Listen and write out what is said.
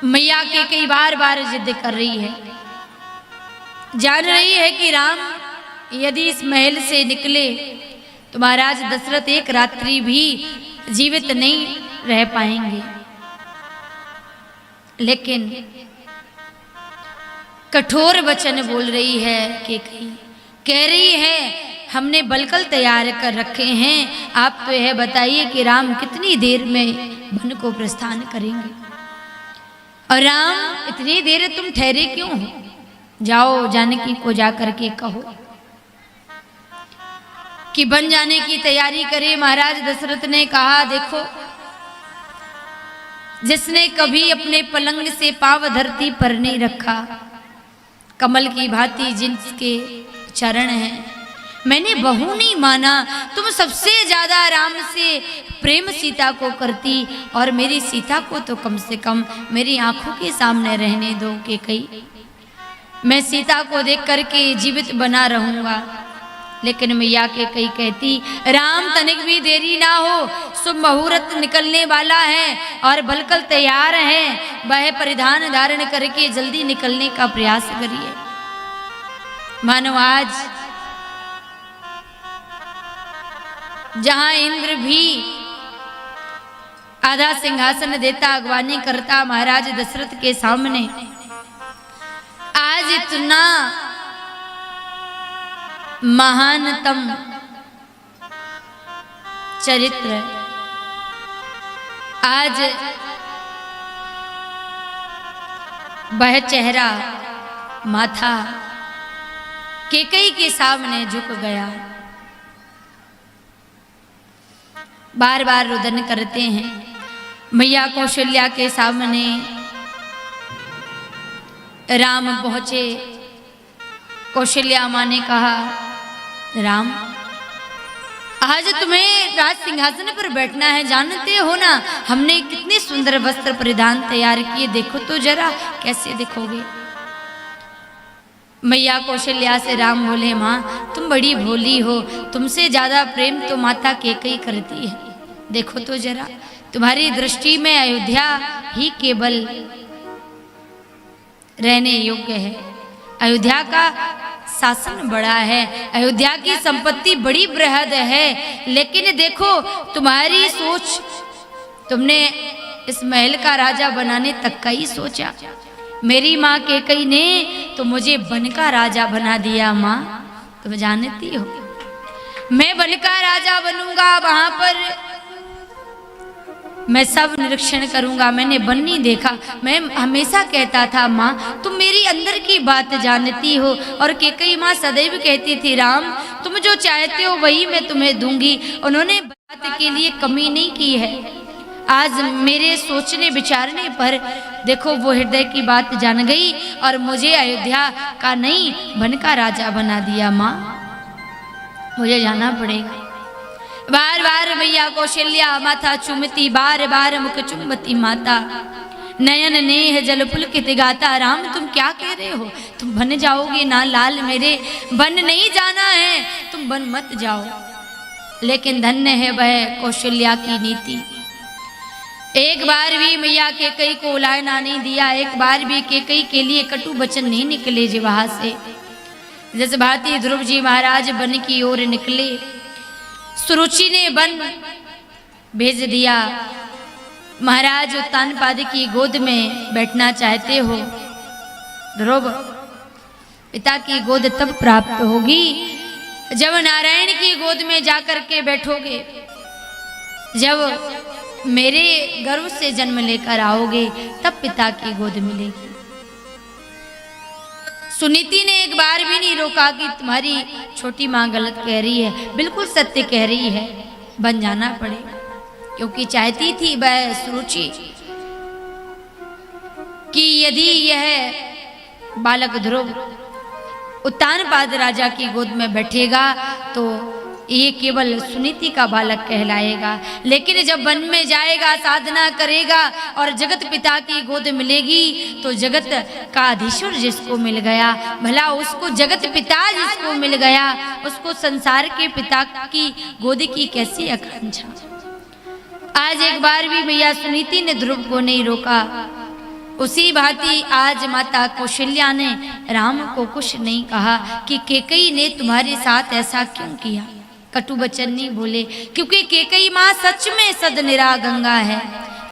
मैया के कई बार बार जिद कर रही है, जान रही है कि राम यदि इस महल से निकले तो महाराज दशरथ एक रात्रि भी जीवित नहीं रह पाएंगे। लेकिन कठोर वचन बोल रही है कि कह रही है हमने बलकल तैयार कर रखे हैं, आप तो यह बताइए कि राम कितनी देर में वन को प्रस्थान करेंगे। और राम इतनी देर तुम ठहरे क्यों हो, जाओ जानकी को जाकर के कहो कि बन जाने की तैयारी करे। महाराज दशरथ ने कहा देखो, जिसने कभी अपने पलंग से पांव धरती पर नहीं रखा, कमल की भांति जिनके चरण हैं, मैंने बहू नहीं माना। तुम सबसे ज्यादा राम से प्रेम सीता को करती, और मेरी सीता को तो कम से कम मेरी आंखों के सामने रहने दो कि कहीं मैं सीता को देख करके जीवित बना रहूंगा। लेकिन मैया के कई कहती राम तनिक भी देरी ना हो, शुभ मुहूर्त निकलने वाला है और बलकल तैयार है, वह परिधान धारण करके जल्दी निकलने का प्रयास करिए। मानो आज जहां इंद्र भी आधा सिंहासन देता, अगवानी करता महाराज दशरथ के सामने, आज इतना महानतम चरित्र, आज वह चेहरा माथा कैकेयी के सामने झुक गया। बार बार रुदन करते हैं। मैया कौशल्या के सामने राम पहुंचे। कौशल्या माँ ने कहा राम, आज तुम्हें राज सिंहासन पर बैठना है, जानते हो ना हमने कितने सुंदर वस्त्र परिधान तैयार किए, देखो तो जरा कैसे दिखोगे। मैया कौशल्या से राम बोले माँ तुम बड़ी भोली हो, तुमसे ज्यादा प्रेम तो माता कैकेयी करती है, देखो तो जरा तुम्हारी दृष्टि में अयोध्या ही केवल रहने योग्य है। अयोध्या का शासन बड़ा है, अयोध्या की संपत्ति बड़ी बृहद है, लेकिन देखो तुम्हारी सोच, तुमने इस महल का राजा बनाने तक का ही सोचा। मेरी माँ कैकेयी ने तो मुझे वन का राजा बना दिया। माँ तुम जानती हो मैं वन का राजा बनूंगा, वहां पर मैं सब निरीक्षण करूंगा। मैंने वन नहीं देखा, मैं हमेशा कहता था माँ तुम मेरी अंदर की बात जानती हो। और कैकेयी माँ सदैव कहती थी राम तुम जो चाहते हो वही मैं तुम्हें दूंगी। उन्होंने बात के लिए कमी नहीं की है। आज मेरे सोचने विचारने पर देखो वो हृदय की बात जान गई और मुझे अयोध्या का नहीं वन का राजा बना दिया। माँ मुझे जाना पड़ेगा। बार बार मैया कौशल्या माथा चुमती, बार बार मुख चुम्बती माता, नयन नेह जल पुलकित गाता। राम तुम क्या कह रहे हो, तुम बन जाओगे ना लाल मेरे, बन नहीं जाना है, तुम बन मत जाओ। लेकिन धन्य है वह कौशल्या की नीति, एक बार भी मैया कैकेयी को उलायना नहीं दिया, एक बार भी कैकेयी के लिए कटु वचन नहीं निकले जिह्वा से। जैसे भांति ध्रुव जी महाराज वन की ओर निकले, सुरुचि ने वन भेज दिया। महाराज उत्तानपाद की गोद में बैठना चाहते हो, ध्रुव पिता की गोद तब प्राप्त होगी जब नारायण की गोद में जाकर के बैठोगे, जब मेरे गर्भ से जन्म लेकर आओगे तब पिता की गोद मिलेगी। सुनीति ने एक बार भी नहीं रोका कि तुम्हारी छोटी माँ गलत कह रही है, बिल्कुल सत्य कह रही है, बन जाना पड़ेगा। क्योंकि चाहती थी वह सुरुचि कि यदि यह बालक ध्रुव उत्तानपाद राजा की गोद में बैठेगा तो ये केवल सुनीति का बालक कहलाएगा। लेकिन जब वन में जाएगा, साधना करेगा और जगत पिता की गोद मिलेगी तो जगत का अधीश्वर जिसको मिल गया, भला उसको जगत पिता जिसको मिल गया, उसको संसार के पिता की गोद की कैसी आकांक्षा। आज एक बार भी मैया सुनीति ने ध्रुव को नहीं रोका। उसी भांति आज माता कौशल्या ने राम को कुछ नहीं कहा कि कैकेयी ने तुम्हारे साथ ऐसा क्यों किया। कटु वचन नहीं बोले, क्योंकि कैकेयी माँ सच में सद निरा गंगा है।